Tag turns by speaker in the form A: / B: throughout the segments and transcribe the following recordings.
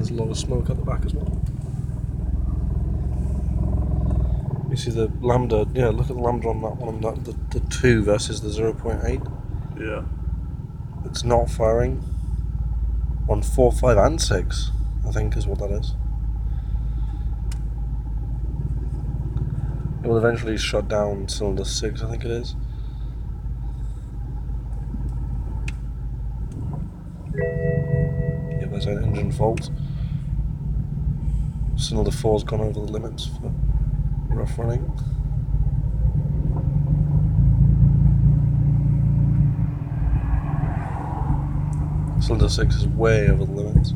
A: there's a lot of smoke at the back as well. You see the lambda, yeah, look at the lambda on that one, the 2 versus the 0.8.
B: Yeah.
A: It's not firing on 4, 5 and 6, I think is what that is. It will eventually shut down cylinder 6, I think it is. Yeah, there's an engine fault. Cylinder 4's gone over the limits for rough running. Cylinder 6 is way over the limits.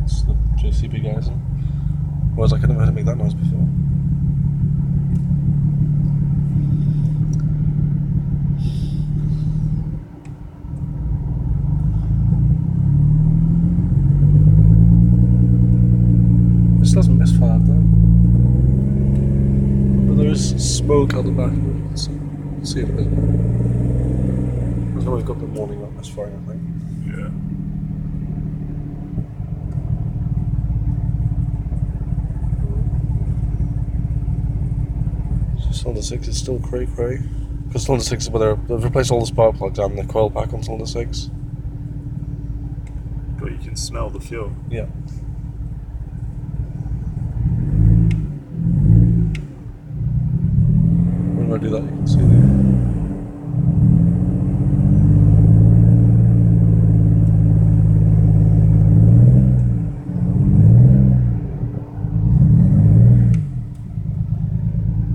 A: It's the JCB guys. Whereas I could never heard it make that noise before. This doesn't misfire though. But there is smoke out the back of it. Let's see if it is. Because now we've got the warning about misfiring, I think.
B: Yeah.
A: Cylinder 6 is still cray. Because cylinder 6 is where they've replaced all the spark plugs and the coil pack on cylinder 6.
B: But you can smell the fuel.
A: Yeah. When I do that, you can see the.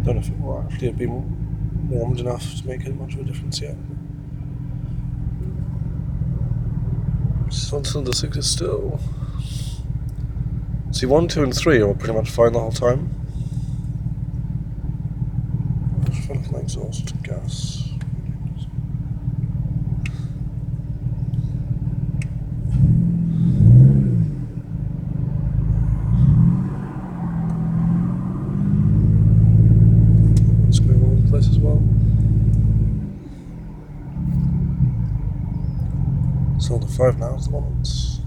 A: Don't know if it will actually have been warmed enough to make it much of a difference yet. Cylinder 6 is still. See, 1, 2 and 3 are pretty much fine the whole time. Funnel exhaust gas. It's going all over the place as well. Cylinder 5 now is the one that's.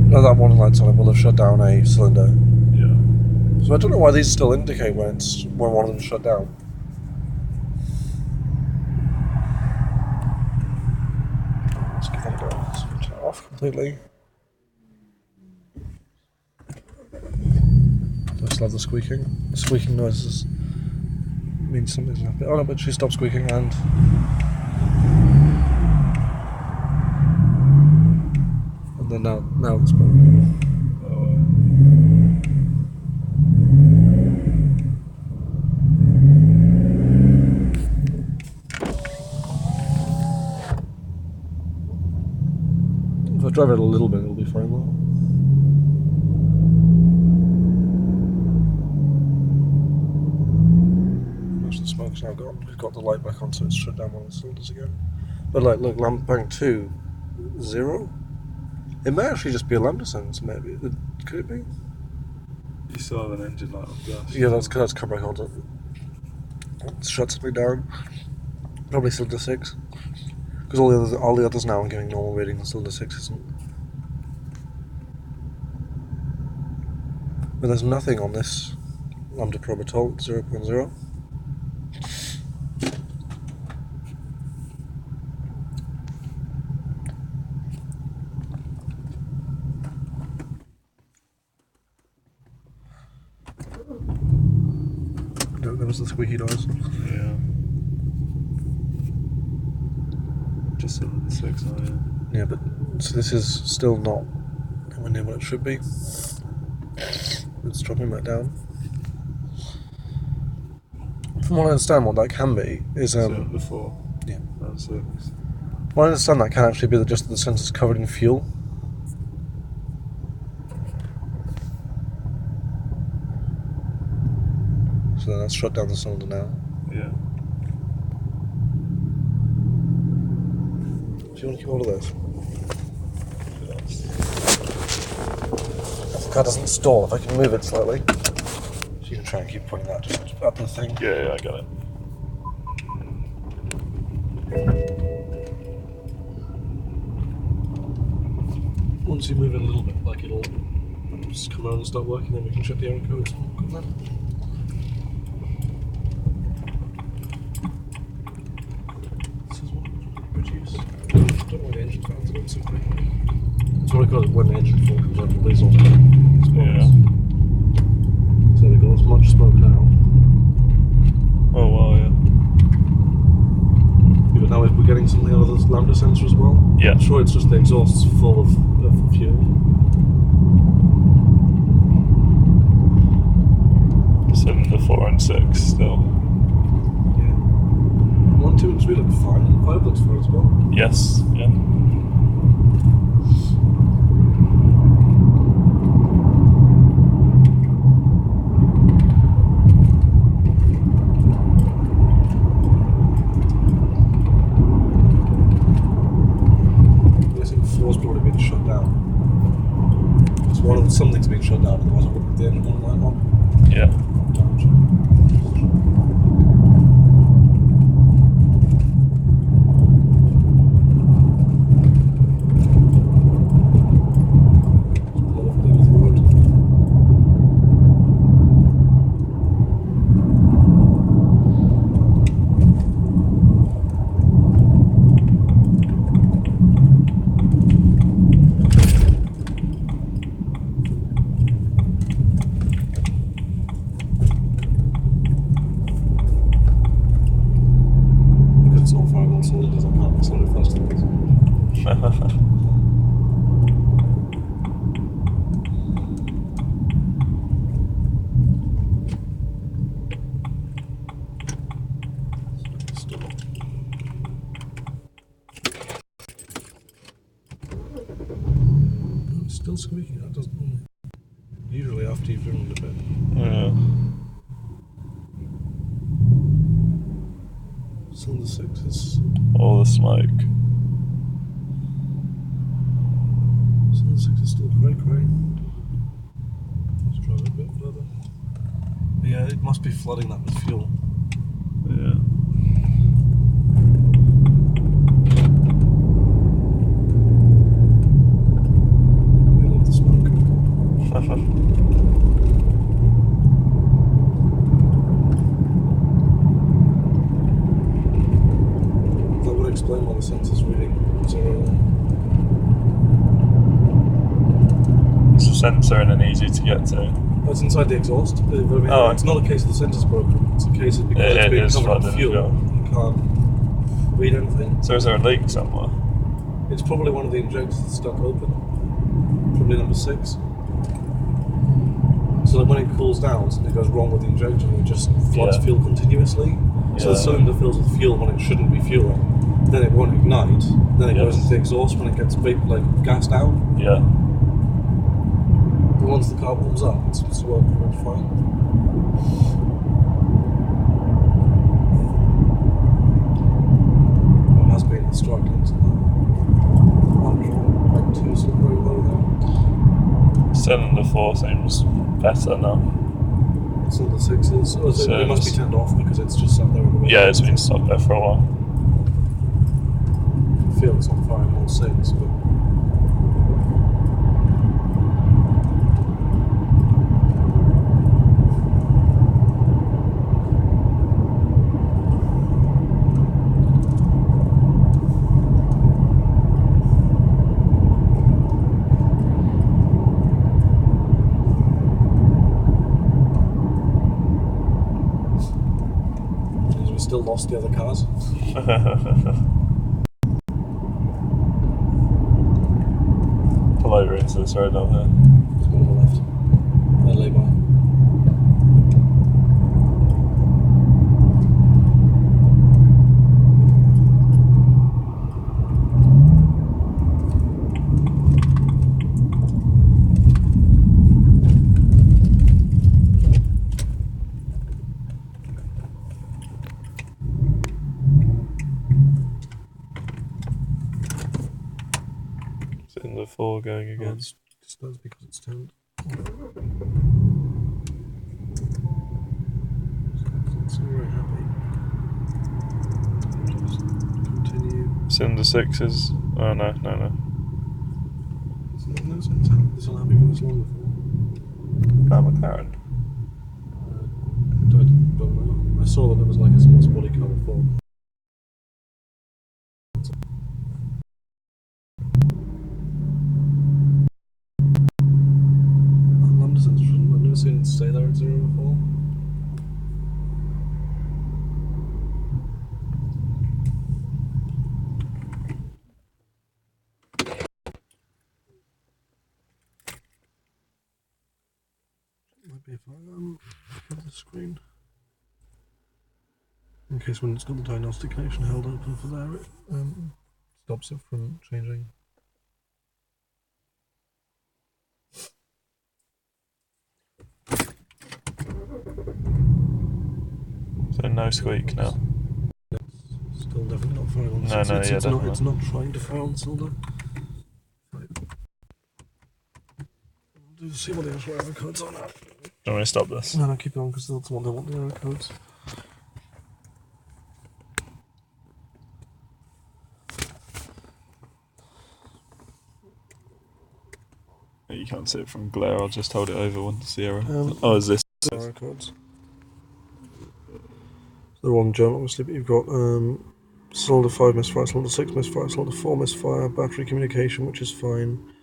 A: No, that warning light's on it will have shut down a cylinder.
B: Yeah.
A: So I don't know why these still indicate when one of them shut down. Let's give that a go. Let's turn it off completely. I just love the squeaking. The squeaking noises means something's happening. Oh no, but she stopped squeaking and. And then now it's broken. If I drive it a little bit, it'll be fine though. Most of the smoke's now gone. We've got the light back on, so it's shut down one of the cylinders again. But like, look, lamp bank 2, 0. It may actually just be a lambda sensor, maybe. Could it be?
B: You still have an engine light on gas.
A: Yeah, that's carbon holder. Shut something down. Probably cylinder 6. Because all the others now are giving normal reading, and cylinder 6 isn't. But there's nothing on this lambda probe at all, 0.0. There was the squeaky noise.
B: Yeah. Just cylinder 6 now, yeah.
A: Yeah, but so this is still not anywhere near what it should be. It's dropping back down. From what I understand, what that can be is
B: Cylinder 4.
A: Yeah.
B: And 6.
A: What I understand, that can actually be just the sensors covered in fuel. So that's shut down the cylinder now.
B: Yeah.
A: Do you want to keep hold of this? If the car doesn't stall, if I can move it slightly. you can try and keep pointing that just at the thing.
B: Yeah, I got it.
A: Once you move it a little bit, like it'll just come around and start working, then we can check the error codes and look at that. This is what we produce. I don't know why the engine fans are doing so quick. That's what I call it when the engine fuel comes out, please don't explodes. So there we go, it's much smoke now.
B: Oh wow, yeah.
A: Yeah, but now we're getting something out of this lambda sensor as well.
B: Yeah.
A: I'm sure it's just the exhaust's full of fuel.
B: 7 to 4 and 6 still.
A: Yeah. 1, 2 and 3 look fine, and 5 looks fine as well.
B: Yes, yeah.
A: Probably been shut down. Because something's been shut down, otherwise I wouldn't have the engine on line on.
B: Yeah.
A: Cylinders, I can't accelerate faster than this. It's still squeaking, that doesn't normally. Usually after you've driven a bit.
B: Yeah.
A: Cylinder 6 is.
B: All the smoke.
A: Cylinder 6 is still quite great. Let's drive it a bit further. But yeah, it must be flooding that with fuel.
B: Yeah.
A: I love the smoke. That would explain why the sensor's reading 0.
B: It's a sensor and an easy to get to.
A: That's inside the exhaust. I mean,
B: Oh,
A: it's not a case of the sensor's broken. It's a case of because it's being covered with fuel. You can't read anything.
B: So is there a leak somewhere?
A: It's probably one of the injectors that's stuck open. Probably number 6. So that when it cools down, something goes wrong with the injector and it just floods fuel continuously. So the cylinder fills with fuel when it shouldn't be fueling. Then it won't ignite. Then it goes into the exhaust when it gets gassed out.
B: Yeah.
A: And once the car warms up, it's working pretty much fine. It has been struggling to like 2 still very low there.
B: 7 to 4 seems better now.
A: Cylinder 6 is. Oh, so it must be turned off because it's just sat there in the way.
B: Yeah, it's been stuck there for a while.
A: I feel it's on fire in all 6, but. Still lost the other cars.
B: Pull over into this road down here.
A: There's one on the left. They'll lay by.
B: In the 4 going again.
A: That's because it's turned.
B: Cylinder 6 is... Oh, no.
A: No sense. This will have been this long before.
B: That McLaren.
A: Don't know. I saw that there was like a small body car before. Lambda sensor. I've never seen it stay there at 0 before. Might be if I have the screen. In case when it's got the diagnostic connection held open for there, it stops it from changing.
B: So no squeak now.
A: It's still definitely not firing on the
B: No,
A: cylinder.
B: yeah, definitely.
A: It's not trying to fire on the cylinder. Right. We'll see what the actual error codes are now.
B: Do you want me to stop this?
A: No, keep it on because that's what they want, the error codes.
B: You can't see it from glare, I'll just hold it over once the error. Is this?
A: Error codes. They're all in German, obviously, but you've got cylinder 5 misfire, cylinder 6 misfire, cylinder 4 misfire, battery communication, which is fine.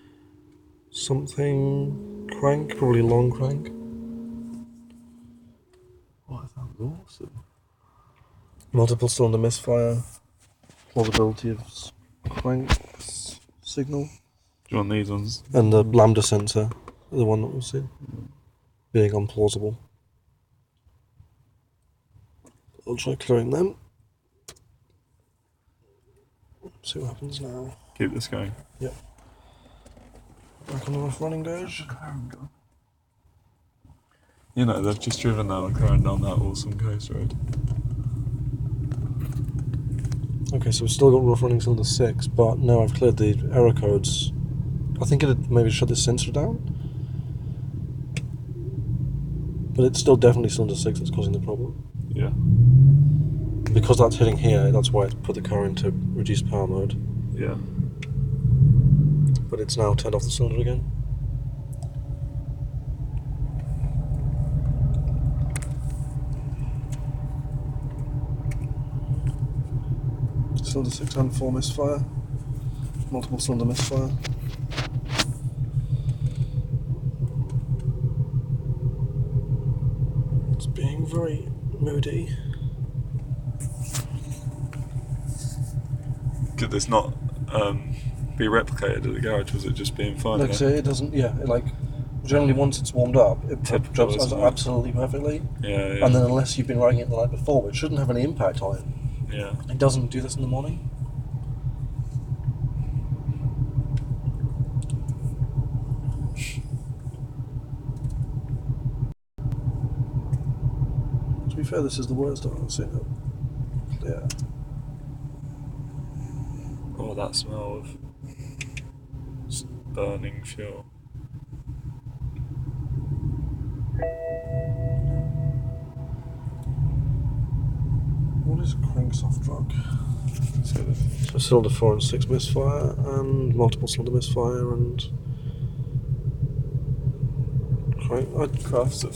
A: Something crank, probably long crank.
B: Oh, that sounds awesome.
A: Multiple cylinder misfire, plausibility of crank signal.
B: Do you want these ones?
A: And the lambda sensor, the one that we've seen, being unplausible. I'll try clearing them. See what happens now.
B: Keep this going.
A: Yep. Back on the rough running gauge.
B: You know, they've just driven that McLaren down that awesome coast road.
A: Okay, so we've still got rough running cylinder 6, but now I've cleared the error codes. I think it'd maybe shut this sensor down. But it's still definitely cylinder 6 that's causing the problem.
B: Yeah.
A: Because that's hitting here, that's why it's put the car into reduced power mode.
B: Yeah.
A: But it's now turned off the cylinder again. Cylinder 6 and 4 misfire. Multiple cylinder misfire. It's being very moody.
B: Could this not be replicated at the garage? Was it just being fine?
A: Like I say, it doesn't, generally once it's warmed up, it
B: Typical,
A: jumps
B: isn't it?
A: absolutely perfectly.
B: Yeah.
A: And then unless you've been riding it the night before, it shouldn't have any impact on it.
B: Yeah.
A: It doesn't do this in the morning. To be fair, this is the worst I've seen it clear.
B: Oh, that smell of burning fuel.
A: What is cranksoft drug?
B: So
A: So cylinder 4 and 6 misfire, and multiple cylinder misfire, and crank.
B: crafts of